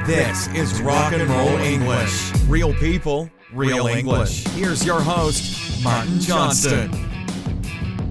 This is Rock and Roll English. Real people, real English. Here's your host, Martin Johnston.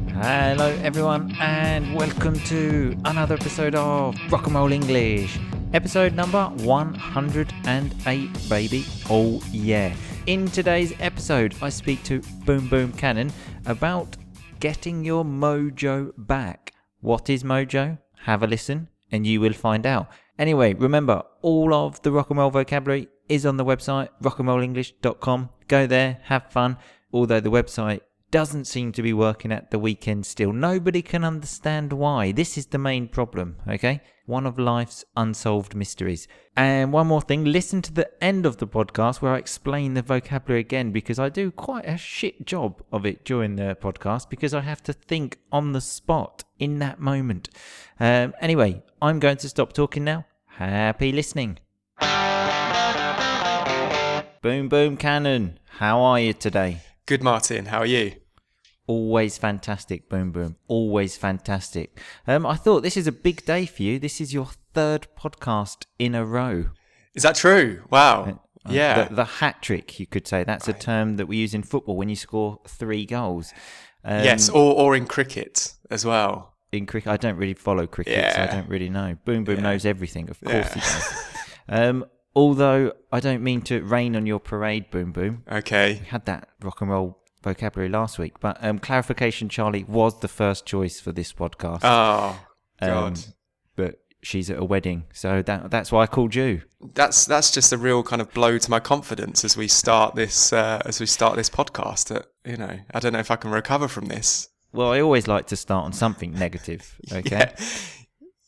Hello everyone and welcome to another episode of Rock and Roll English. Episode number 108, baby. Oh yeah. In today's episode, I speak to Boom Boom Cannon about getting your mojo back. What is mojo? Have a listen and you will find out. Anyway, remember, all of the rock and roll vocabulary is on the website, rockandrollenglish.com. Go there, have fun. Although the website doesn't seem to be working at the weekend still. Nobody can understand why. This is the main problem, okay? One of life's unsolved mysteries. And one more thing, listen to the end of the podcast where I explain the vocabulary again, because I do quite a shit job of it during the podcast because I have to think on the spot in that moment. Anyway, I'm going to stop talking now. Happy listening. Boom Boom Cannon, how are you today? Good, Martin. How are you? Always fantastic, Boom Boom. Always fantastic. I thought this is a big day for you. This is your third podcast in a row. Is that true? Wow. Yeah. The hat trick, you could say. That's a term that we use in football when you score 3 goals. Yes, or in cricket as well. In cricket, I don't really follow cricket, so I don't really know. Boom Boom knows everything. Of course he does. Although I don't mean to rain on your parade, Boom Boom. Okay. We had that rock and roll vocabulary last week, but clarification, Charlie was the first choice for this podcast. Oh, God. But she's at a wedding, so that's why I called you. That's just a real kind of blow to my confidence as we start this podcast. That, I don't know if I can recover from this. Well, I always like to start on something negative. Okay.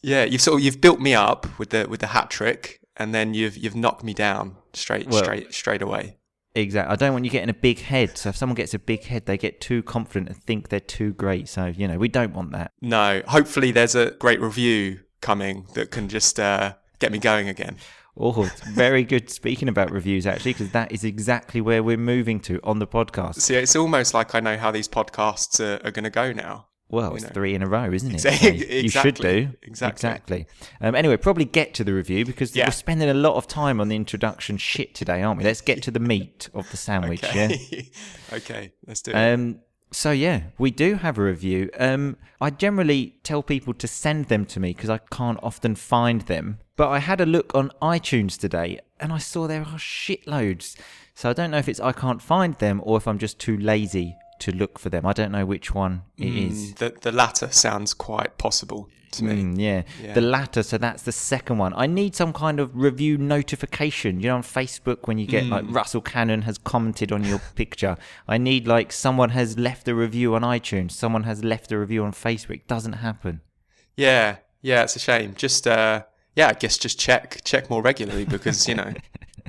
Yeah. You've built me up with the hat trick, and then you've knocked me down straight away. Exactly. I don't want you getting a big head. So if someone gets a big head, they get too confident and think they're too great. So, we don't want that. No. Hopefully there's a great review coming that can just get me going again. Oh, it's very good speaking about reviews, actually, because that is exactly where we're moving to on the podcast. See, it's almost like I know how these podcasts are going to go now. Well, it's 3 in a row, isn't it? Exactly. You should do. Exactly. Anyway, probably get to the review because we're spending a lot of time on the introduction shit today, aren't we? Let's get to the meat of the sandwich, Okay, let's do it. So, we do have a review. I generally tell people to send them to me because I can't often find them. But I had a look on iTunes today and I saw there are shitloads. So I don't know if it's I can't find them or if I'm just too lazy to look for them. I don't know which one it is. The latter sounds quite possible to me. Yeah, the latter. So that's the second one. I need some kind of review notification. On Facebook when you get like Russell Cannon has commented on your picture. I need like someone has left a review on iTunes. Someone has left a review on Facebook. It doesn't happen. Yeah, it's a shame. Just I guess just check more regularly because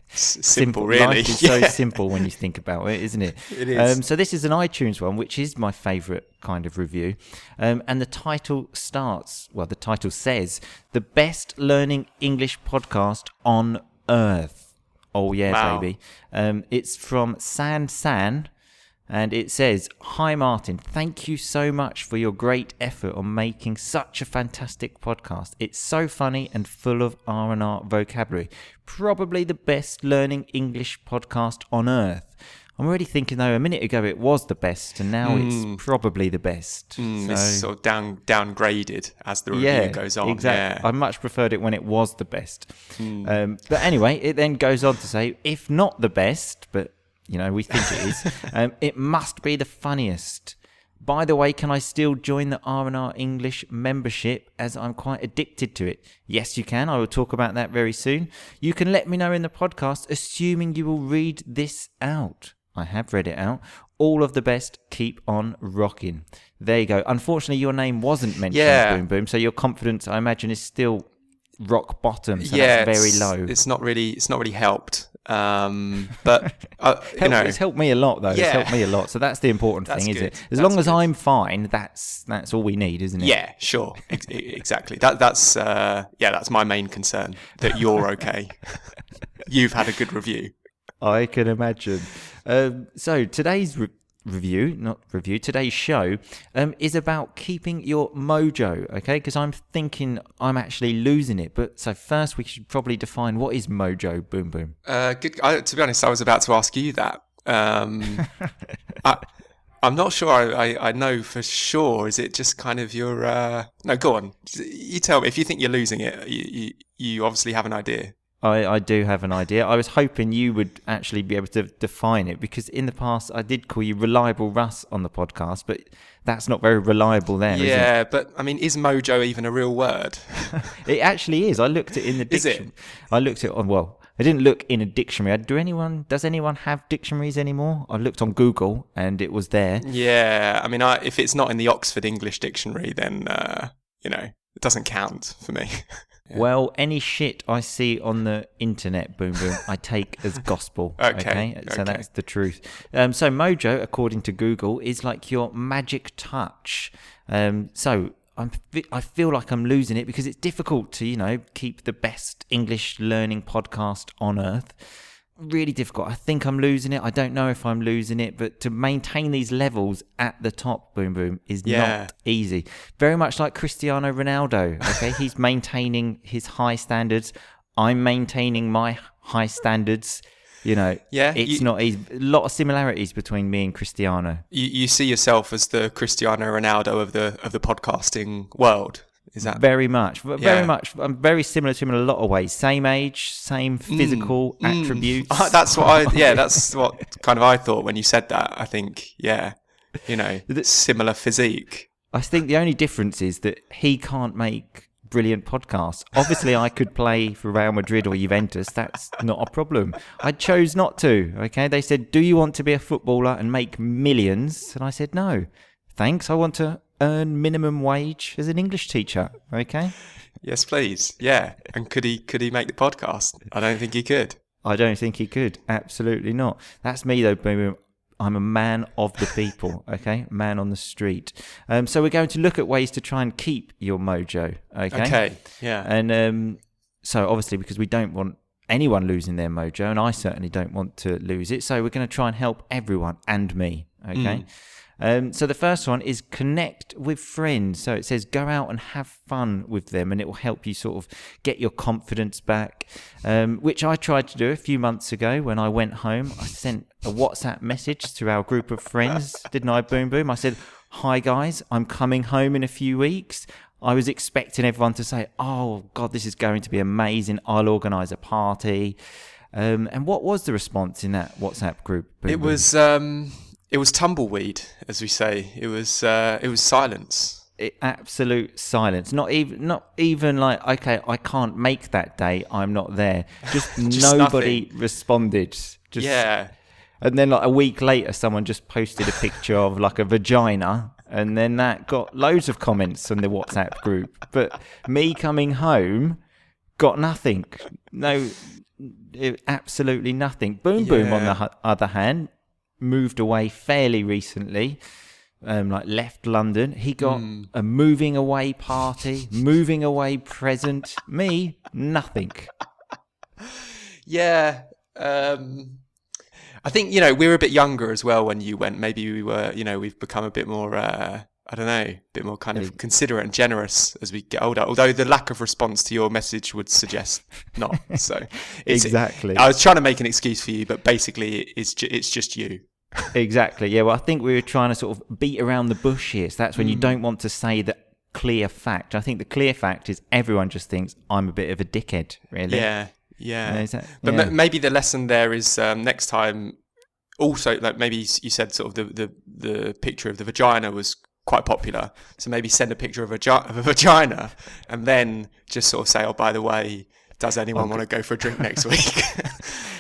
simple really. Life is so simple when you think about it, isn't it? It is. So this is an iTunes one, which is my favourite kind of review. And the title says, "The best learning English podcast on earth." Oh yeah, wow. Baby. It's from San. And it says, "Hi Martin, thank you so much for your great effort on making such a fantastic podcast. It's so funny and full of R&R vocabulary. Probably the best learning English podcast on earth." I'm already thinking though, a minute ago it was the best and now it's probably the best. It's sort of downgraded as the review goes on. Exactly. Yeah. I much preferred it when it was the best. But anyway, it then goes on to say, if not the best, but we think it is. It must be the funniest. By the way, can I still join the R&R English membership as I'm quite addicted to it? Yes, you can. I will talk about that very soon. You can let me know in the podcast, assuming you will read this out. I have read it out. All of the best. Keep on rocking. There you go. Unfortunately, your name wasn't mentioned, Boom Boom. So your confidence, I imagine, is still rock bottom. So that's very low. It's not really helped. But it's helped me a lot though. It's helped me a lot. So that's the important thing, is it? As long as I'm fine, that's all we need, isn't it? Yeah, sure. Exactly. That's my main concern, that you're okay. You've had a good review. I can imagine. So today's today's show is about keeping your mojo, okay? Because I'm thinking I'm actually losing it. But so first we should probably define what is mojo, Boom Boom. Good. To be honest, I was about to ask you that. I'm not sure I know for sure. Is it just kind of your... No, go on. You tell me. If you think you're losing it, you obviously have an idea. I do have an idea. I was hoping you would actually be able to define it, because in the past I did call you Reliable Russ on the podcast, but that's not very reliable there, yeah, is it? but I mean, is mojo even a real word? It actually is. I looked it in the dictionary. Is it? I looked it on, well, I didn't look in a dictionary. Does anyone have dictionaries anymore? I looked on Google and it was there. Yeah, I mean, if it's not in the Oxford English Dictionary, then, it doesn't count for me. Yeah. Well, any shit I see on the internet, Boom Boom, I take as gospel. Okay? So that's the truth. So mojo, according to Google, is like your magic touch. So I feel like I'm losing it because it's difficult to, keep the best English learning podcast on earth. Really difficult. I think I'm losing it. I don't know if I'm losing it, but to maintain these levels at the top, Boom Boom, is not easy. Very much like Cristiano Ronaldo. Okay, he's maintaining his high standards. I'm maintaining my high standards. It's not easy. A lot of similarities between me and Cristiano. You see yourself as the Cristiano Ronaldo of the podcasting world. Is that very much? Very much. I'm very similar to him in a lot of ways. Same age, same physical attributes. That's what that's what kind of I thought when you said that. I think, similar physique. I think the only difference is that he can't make brilliant podcasts. Obviously, I could play for Real Madrid or Juventus. That's not a problem. I chose not to. Okay, they said, "Do you want to be a footballer and make millions?" And I said, "No, thanks. I want to earn minimum wage as an English teacher." Okay. Yes, please. Yeah. And could he make the podcast? I don't think he could. I don't think he could. Absolutely not. That's me though, Boom. I'm a man of the people. Okay, man on the street. So we're going to look at ways to try and keep your mojo. Okay. Yeah. And so obviously because we don't want anyone losing their mojo, and I certainly don't want to lose it. So we're going to try and help everyone and me. Okay. So the first one is connect with friends. So it says go out and have fun with them, and it will help you sort of get your confidence back, which I tried to do a few months ago when I went home. I sent a WhatsApp message to our group of friends, didn't I, Boom Boom? I said, "Hi guys, I'm coming home in a few weeks." I was expecting everyone to say, "Oh God, this is going to be amazing. I'll organise a party." And what was the response in that WhatsApp group, Boom Boom? It was tumbleweed, as we say. It was silence. Absolute silence. Not even like, okay, I can't make that day. I'm not there. Just nobody nothing. Responded. And then like a week later, someone just posted a picture of like a vagina, and then that got loads of comments on the WhatsApp group. But me coming home got nothing. No, absolutely nothing. Boom Boom, on the other hand, moved away fairly recently, left London. He got a moving away party, moving away present. Me, nothing. Yeah. I think, we were a bit younger as well when you went. Maybe we were, we've become a bit more, a bit more kind of considerate and generous as we get older. Although the lack of response to your message would suggest not. So exactly. I was trying to make an excuse for you, but basically it's just you. Exactly. Yeah. Well, I think we were trying to sort of beat around the bush here. So that's when you don't want to say the clear fact. I think the clear fact is everyone just thinks I'm a bit of a dickhead, really. Yeah. But maybe the lesson there is next time. Also, like maybe you said sort of the picture of the vagina was quite popular. So maybe send a picture of a vagina and then just sort of say, "Oh, by the way, does anyone want to go for a drink next week?"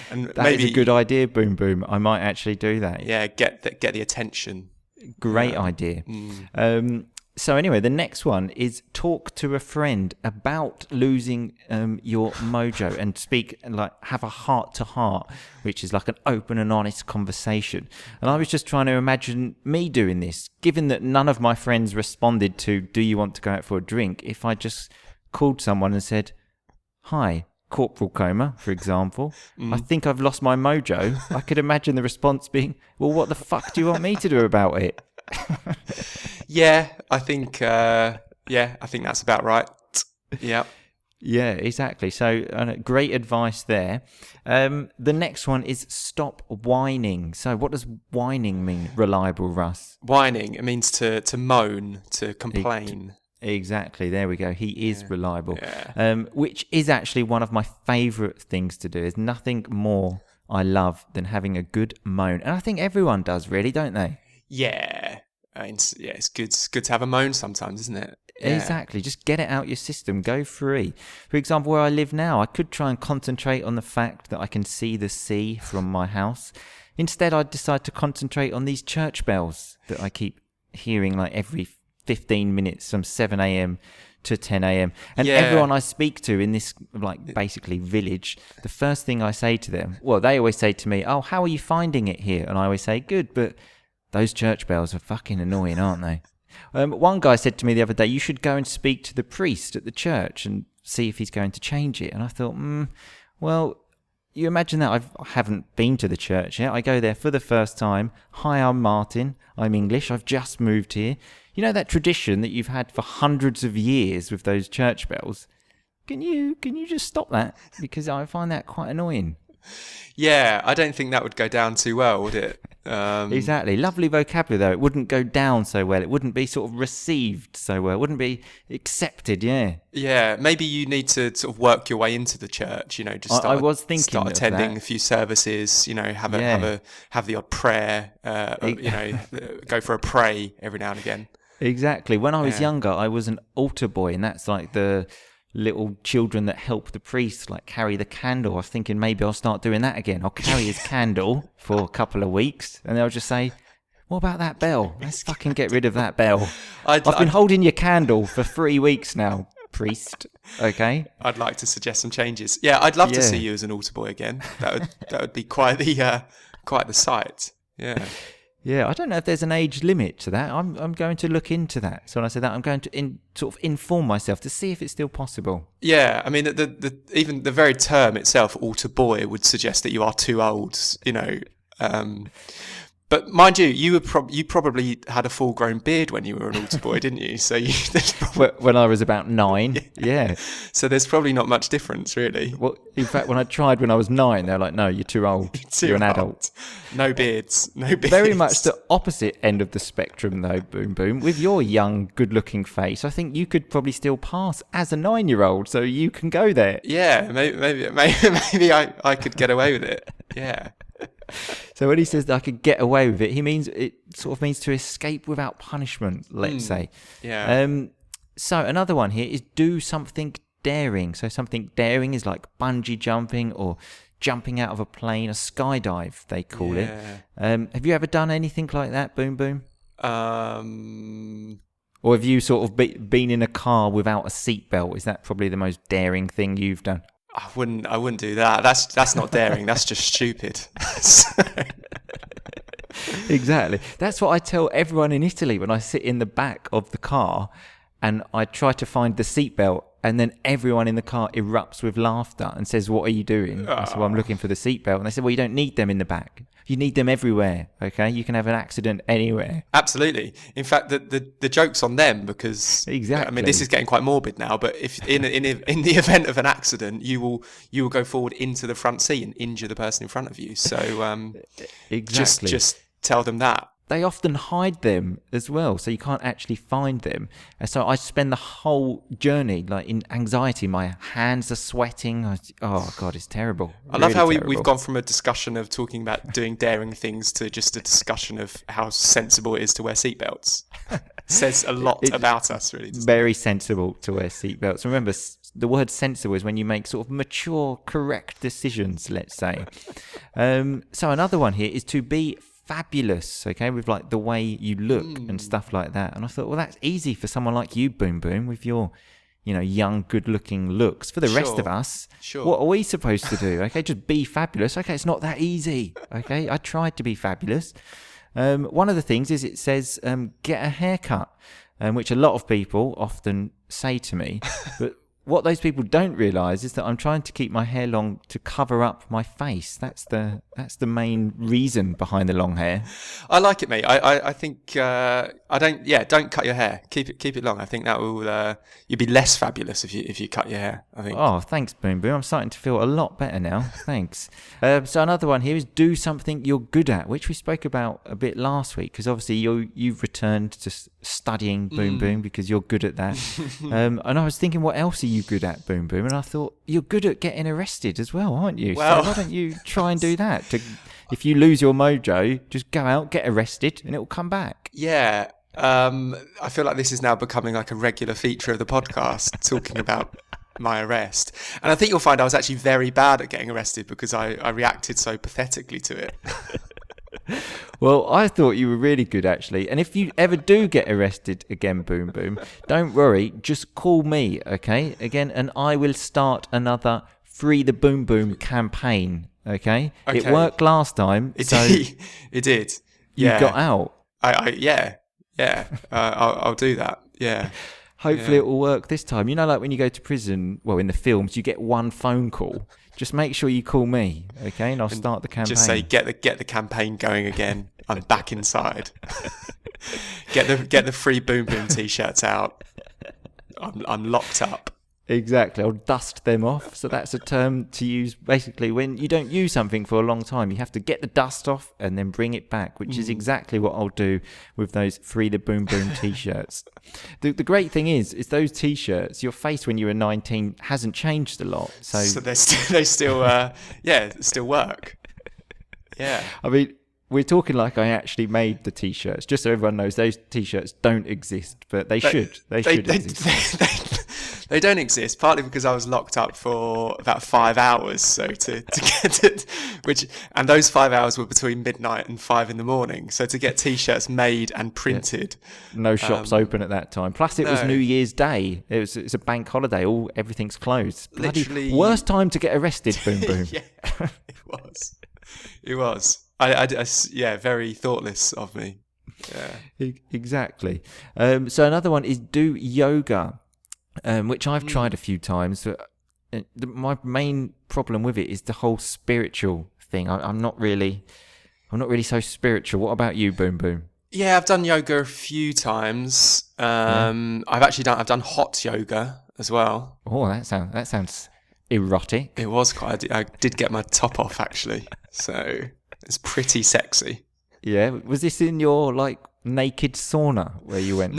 And that is a good idea, Boom Boom. I might actually do that. Yeah, get the attention. Great idea. So anyway, the next one is talk to a friend about losing your mojo and speak, like have a heart to heart, which is like an open and honest conversation. And I was just trying to imagine me doing this, given that none of my friends responded to, "Do you want to go out for a drink?" If I just called someone and said, "Hi, corporal coma, for example. I think I've lost my mojo. I could imagine the response being, well, what the fuck do you want me to do about it? Yeah, I think that's about right. Yeah. Yeah, exactly. So great advice there. The next one is stop whining. So what does whining mean, reliable Russ? Whining, it means to moan, to complain. Exactly. There we go. He is reliable. Yeah. Which is actually one of my favourite things to do. There's nothing more I love than having a good moan. And I think everyone does, really, don't they? Yeah. It's good to have a moan sometimes, isn't it? Yeah. Exactly. Just get it out your system. Go free. For example, where I live now, I could try and concentrate on the fact that I can see the sea from my house. Instead, I decide to concentrate on these church bells that I keep hearing like every 15 minutes from 7 a.m. to 10 a.m. And everyone I speak to in this like basically village, the first thing I say to them, well, they always say to me, oh, how are you finding it here? And I always say, good, but those church bells are fucking annoying, aren't they? One guy said to me the other day, you should go and speak to the priest at the church and see if he's going to change it. And I thought, well, you imagine that I haven't been to the church yet. I go there for the first time. Hi, I'm Martin. I'm English. I've just moved here. You know that tradition that you've had for hundreds of years with those church bells? Can you just stop that? Because I find that quite annoying. Yeah, I don't think that would go down too well, would it? Exactly. Lovely vocabulary, though. It wouldn't go down so well. It wouldn't be sort of received so well. It wouldn't be accepted, yeah. Yeah, maybe you need to sort of work your way into the church, just start, I was thinking start attending a few services, have the odd prayer, go for a pray every now and again. Exactly. When I was younger, I was an altar boy, and that's like the little children that help the priest like carry the candle. I was thinking maybe I'll start doing that again. I'll carry his candle for a couple of weeks and they'll just say, what about that bell? Let's fucking get rid of that bell. I've been holding your candle for 3 weeks now, priest. Okay. I'd like to suggest some changes. Yeah, I'd love to see you as an altar boy again. That would be quite the sight. Yeah. Yeah, I don't know if there's an age limit to that. I'm going to look into that. So when I say that, I'm going to sort of inform myself to see if it's still possible. Yeah, I mean, even the very term itself, altar boy, would suggest that you are too old, But mind you, you probably had a full-grown beard when you were an altar boy, didn't you? So when I was about 9, yeah. So there's probably not much difference, really. Well, in fact, when I tried when I was 9, they're like, "No, you're too old. You're an adult. No beards. Very much the opposite end of the spectrum, though. Boom, boom. With your young, good-looking face, I think you could probably still pass as a 9-year-old, so you can go there. Yeah, maybe I could get away with it. Yeah. So when he says that I could get away with it, it sort of means to escape without punishment, let's say. Yeah. So another one here is do something daring. So something daring is like bungee jumping or jumping out of a plane, a skydive, they call it. Have you ever done anything like that, Boom Boom? Or have you sort of been in a car without a seatbelt? Is that probably the most daring thing you've done? I wouldn't do that. That's not daring. That's just stupid. Exactly. That's what I tell everyone in Italy when I sit in the back of the car and I try to find the seatbelt, and then everyone in the car erupts with laughter and says, "What are you doing?" I said, "Well, I'm looking for the seatbelt." And they said, "Well, you don't need them in the back. You need them everywhere, okay? You can have an accident anywhere." Absolutely. In fact, the joke's on them because exactly. I mean, this is getting quite morbid now. But if in the event of an accident, you will go forward into the front seat and injure the person in front of you. So exactly. just tell them that. They often hide them as well, so you can't actually find them. And so I spend the whole journey like in anxiety. My hands are sweating. Oh God, it's terrible. I love how we've gone from a discussion of talking about doing daring things to just a discussion of how sensible it is to wear seatbelts. Says a lot about us, really. Very sensible to wear seatbelts. Remember, the word sensible is when you make sort of mature, correct decisions, let's say. So another one here is to be fabulous, okay, with like the way you look and stuff like that. And I thought, well, that's easy for someone like you, Boom Boom, with your, young, good-looking looks. For the rest of us, what are we supposed to do? Okay, just be fabulous. Okay, it's not that easy. Okay, I tried to be fabulous. One of the things is it says get a haircut, which a lot of people often say to me, but what those people don't realise is that I'm trying to keep my hair long to cover up my face. That's the main reason behind the long hair. I like it, mate. I think don't cut your hair. Keep it long. I think that will you'll be less fabulous if you cut your hair, I think. Oh, thanks, Boom Boom. I'm starting to feel a lot better now. Thanks. So another one here is do something you're good at, which we spoke about a bit last week, because obviously you've returned to studying, Boom Boom, because you're good at that. And I was thinking, what else are you good at, Boom Boom? And I thought, you're good at getting arrested as well, aren't you? Well, so why don't you try and do that? If you lose your mojo, just go out, get arrested, and it will come back. Yeah. I feel like this is now becoming like a regular feature of the podcast, talking about my arrest. And I think you'll find I was actually very bad at getting arrested because I reacted so pathetically to it. Well, I thought you were really good, actually. And if you ever do get arrested again, Boom Boom, don't worry. Just call me, okay? Again, and I will start another Free the Boom Boom campaign, okay? It worked last time. It did. You got out. I'll do that. Yeah. Hopefully it will work this time. You know, like when you go to prison, well, in the films, you get one phone call. Just make sure you call me, okay? And I'll start the campaign. Just say, get the campaign going again. I'm back inside. Get the free Boom Boom t-shirts out. I'm locked up. Exactly. I'll dust them off. So that's a term to use basically when you don't use something for a long time. You have to get the dust off and then bring it back, which is exactly what I'll do with those Free the Boom Boom t-shirts. The great thing is those t-shirts, your face when you were 19 hasn't changed a lot. So they still work. Yeah. I mean, we're talking like I actually made the t-shirts. Just so everyone knows, those t-shirts don't exist, but they should. They should exist. They don't exist, partly because I was locked up for about 5 hours. So to get it, and those 5 hours were between midnight and 5 a.m. So to get t-shirts made and printed, no shops open at that time. Plus, it was New Year's Day. It's a bank holiday. Everything's closed. Literally, worst time to get arrested. Boom Boom. Yeah, it was. I very thoughtless of me. Yeah, exactly. So another one is do yoga. Which I've tried a few times. My main problem with it is the whole spiritual thing. I'm not really so spiritual. What about you, Boom Boom? Yeah, I've done yoga a few times. I've done hot yoga as well. Oh, that sounds erotic. It was quite. I did get my top off actually, so it's pretty sexy. Yeah, was this in your like naked sauna where you went?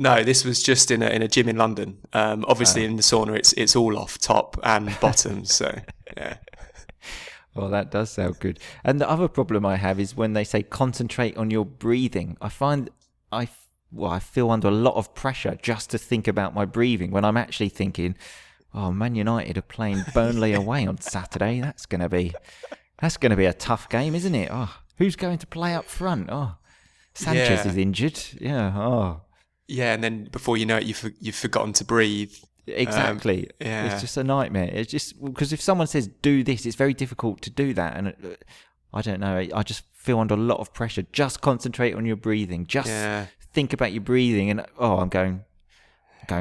No, this was just in a gym in London. Obviously, in the sauna, it's all off top and bottom. So, yeah. Well, that does sound good. And the other problem I have is when they say concentrate on your breathing. I find I feel under a lot of pressure just to think about my breathing when I'm actually thinking, oh, Man United are playing Burnley away on Saturday. That's going to be a tough game, isn't it? Oh, who's going to play up front? Oh, Sanchez is injured. Yeah. Oh. Yeah, and then before you know it, you've forgotten to breathe. Exactly. It's just a nightmare. It's just because if someone says do this, it's very difficult to do that. And I don't know. I just feel under a lot of pressure. Just concentrate on your breathing. Just think about your breathing. And I'm going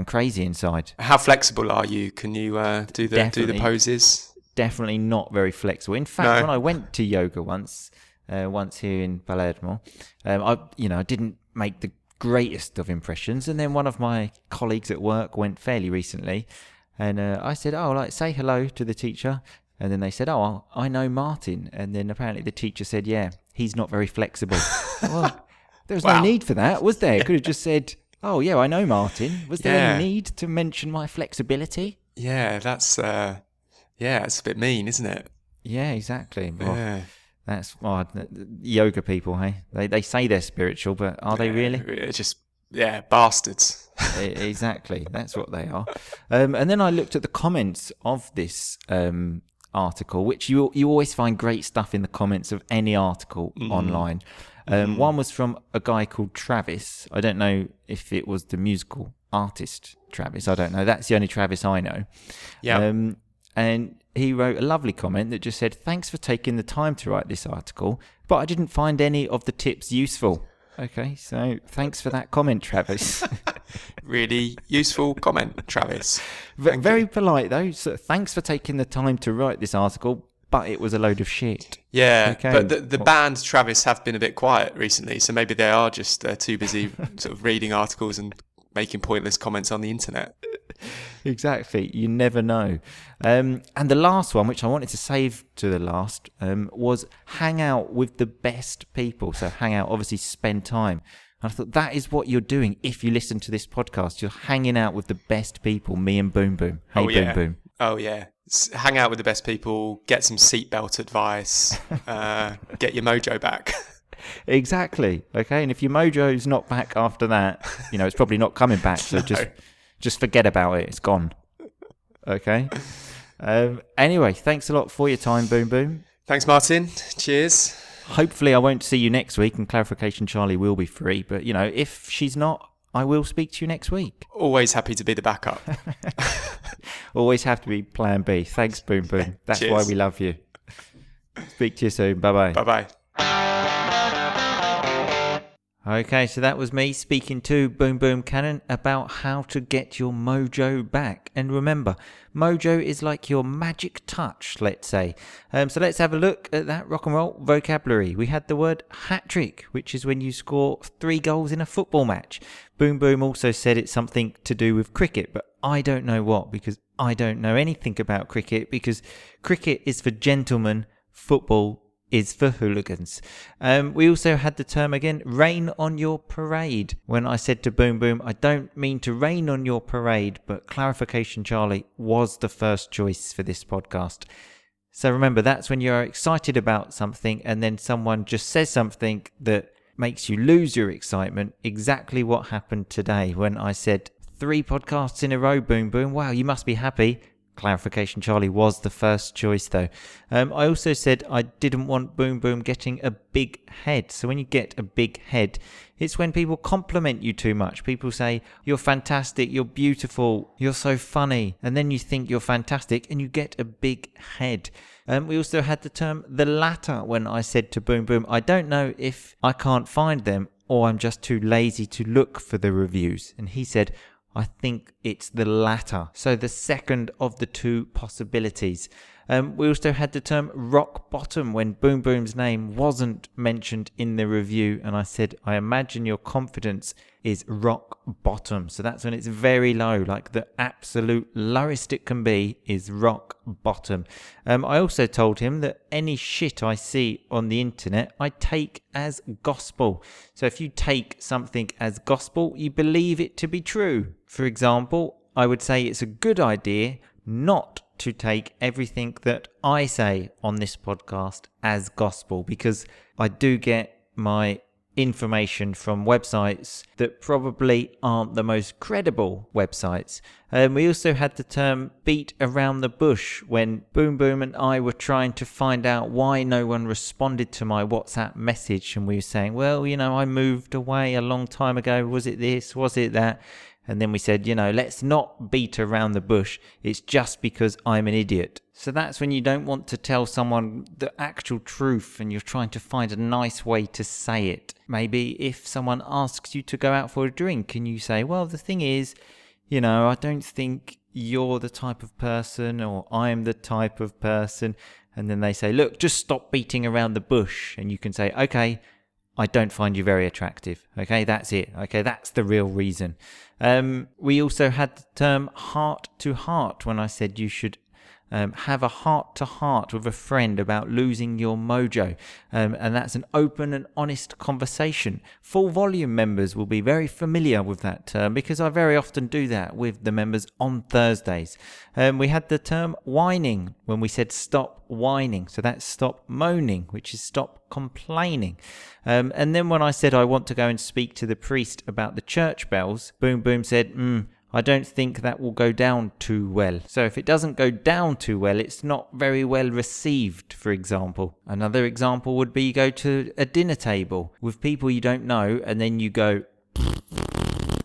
crazy inside. How flexible are you? Can you do the poses? Definitely not very flexible. In fact, when I went to yoga once here in Palermo, I didn't make the greatest of impressions, and then one of my colleagues at work went fairly recently, and I said, say hello to the teacher, and then they said, I know Martin, and then apparently the teacher said, yeah, he's not very flexible. Well, there was no need for that, was there? Could have just said, oh yeah, I know Martin. Was there any need to mention my flexibility? Yeah, that's it's a bit mean, isn't it? Yeah, exactly. Yeah. That's yoga people, hey? They say they're spiritual, but are they really? It's just, bastards. Exactly, that's what they are. And then I looked at the comments of this article, which you always find great stuff in the comments of any article online. One was from a guy called Travis. I don't know if it was the musical artist Travis. I don't know. That's the only Travis I know. Yeah. And he wrote a lovely comment that just said, thanks for taking the time to write this article, but I didn't find any of the tips useful. Okay, so thanks for that comment, Travis. Really useful comment, Travis. Very polite though. So thanks for taking the time to write this article, but it was a load of shit. Yeah, okay. But the band Travis have been a bit quiet recently, so maybe they are just too busy sort of reading articles and making pointless comments on the internet. Exactly. You never know. And the last one, which I wanted to save to the last, was hang out with the best people. So hang out, obviously spend time. And I thought that is what you're doing if you listen to this podcast. You're hanging out with the best people, me and Boom Boom. Hey, Boom Boom. Oh, yeah. Hang out with the best people, get some seatbelt advice, get your mojo back. Exactly. Okay. And if your mojo's not back after that, it's probably not coming back. So just forget about it. It's gone. Okay. Anyway, thanks a lot for your time, Boom Boom. Thanks, Martin. Cheers. Hopefully I won't see you next week and Clarification Charlie will be free. But, if she's not, I will speak to you next week. Always happy to be the backup. Always have to be plan B. Thanks, Boom Boom. That's Cheers. why we love you. Speak to you soon. Bye-bye. Bye-bye. Okay, so that was me speaking to Boom Boom Cannon about how to get your mojo back. And remember, mojo is like your magic touch, let's say. So let's have a look at that rock and roll vocabulary. We had the word hat-trick, which is when you score 3 goals in a football match. Boom Boom also said it's something to do with cricket, but I don't know what, because I don't know anything about cricket, because cricket is for gentlemen, football is for hooligans. We also had the term again, rain on your parade. When I said to Boom Boom, I don't mean to rain on your parade, but Clarification Charlie was the first choice for this podcast. So remember, that's when you're excited about something and then someone just says something that makes you lose your excitement. Exactly what happened today when I said 3 podcasts in a row, Boom Boom. Wow, you must be happy. Clarification Charlie was the first choice though. I also said I didn't want Boom Boom getting a big head. So when you get a big head, it's when people compliment you too much. People say, you're fantastic, you're beautiful, you're so funny. And then you think you're fantastic and you get a big head. We also had the term the latter when I said to Boom Boom, I don't know if I can't find them or I'm just too lazy to look for the reviews. And he said, I think it's the latter. So the second of the 2 possibilities. We also had the term rock bottom when Boom Boom's name wasn't mentioned in the review. And I said, I imagine your confidence is rock bottom. So that's when it's very low, like the absolute lowest it can be is rock bottom. I also told him that any shit I see on the internet, I take as gospel. So if you take something as gospel, you believe it to be true. For example, I would say it's a good idea not to take everything that I say on this podcast as gospel, because I do get my information from websites that probably aren't the most credible websites. We also had the term beat around the bush when Boom Boom and I were trying to find out why no one responded to my WhatsApp message, and we were saying, well, I moved away a long time ago. Was it this? Was it that? And then we said, let's not beat around the bush. It's just because I'm an idiot. So that's when you don't want to tell someone the actual truth and you're trying to find a nice way to say it. Maybe if someone asks you to go out for a drink and you say, well, the thing is, I don't think you're the type of person or I'm the type of person. And then they say, look, just stop beating around the bush. And you can say, okay, I don't find you very attractive. Okay, that's it. Okay, that's the real reason. We also had the term heart to heart when I said you should have a heart to heart with a friend about losing your mojo. And that's an open and honest conversation. Full volume members will be very familiar with that term because I very often do that with the members on Thursdays. We had the term whining when we said stop whining. So that's stop moaning, which is stop complaining. And then when I said I want to go and speak to the priest about the church bells, Boom Boom said, I don't think that will go down too well. So if it doesn't go down too well, it's not very well received, for example. Another example would be you go to a dinner table with people you don't know and then you go and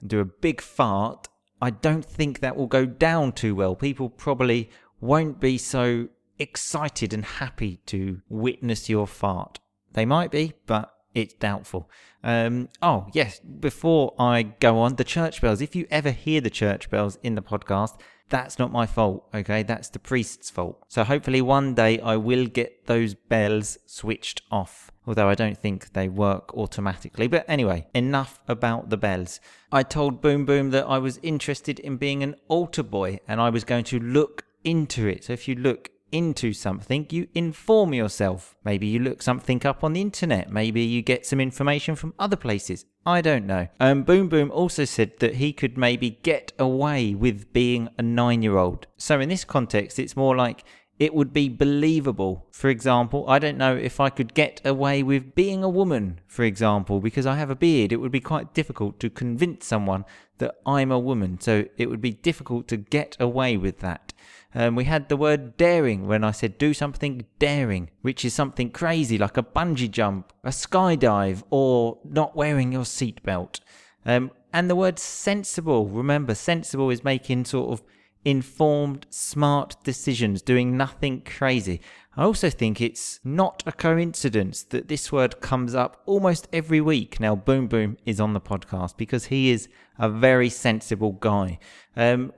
do a big fart. I don't think that will go down too well. People probably won't be so excited and happy to witness your fart. They might be, but it's doubtful. Oh, yes, before I go on, the church bells. If you ever hear the church bells in the podcast, that's not my fault, okay? That's the priest's fault. So hopefully one day I will get those bells switched off, although I don't think they work automatically. But anyway, enough about the bells. I told Boom Boom that I was interested in being an altar boy and I was going to look into it. So if you look into something, you inform yourself. Maybe you look something up on the internet. Maybe you get some information from other places. I don't know. Boom Boom also said that he could maybe get away with being a 9-year-old. So in this context, it's more like it would be believable. For example, I don't know if I could get away with being a woman, for example, because I have a beard. It would be quite difficult to convince someone that I'm a woman. So it would be difficult to get away with that. We had the word daring when I said do something daring, which is something crazy like a bungee jump, a skydive, or not wearing your seatbelt. And the word sensible. Remember, sensible is making sort of informed, smart decisions, doing nothing crazy. I also think it's not a coincidence that this word comes up almost every week. Now, Boom Boom is on the podcast because he is a very sensible guy.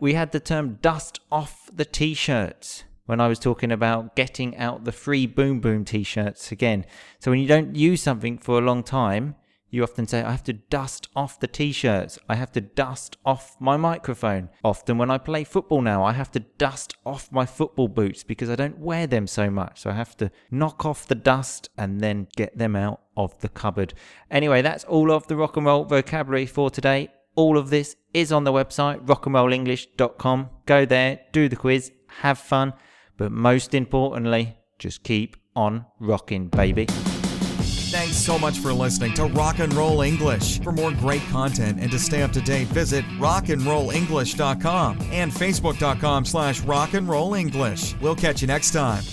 We had the term dust off the t-shirts when I was talking about getting out the free Boom Boom t-shirts again. So when you don't use something for a long time, you often say, I have to dust off the t-shirts. I have to dust off my microphone. Often when I play football now, I have to dust off my football boots because I don't wear them so much. So I have to knock off the dust and then get them out of the cupboard. Anyway, that's all of the rock and roll vocabulary for today. All of this is on the website, rockandrollenglish.com. Go there, do the quiz, have fun. But most importantly, just keep on rocking, baby. Thanks so much for listening to Rock and Roll English. For more great content and to stay up to date, visit rockandrollenglish.com and facebook.com/rockandrollenglish. We'll catch you next time.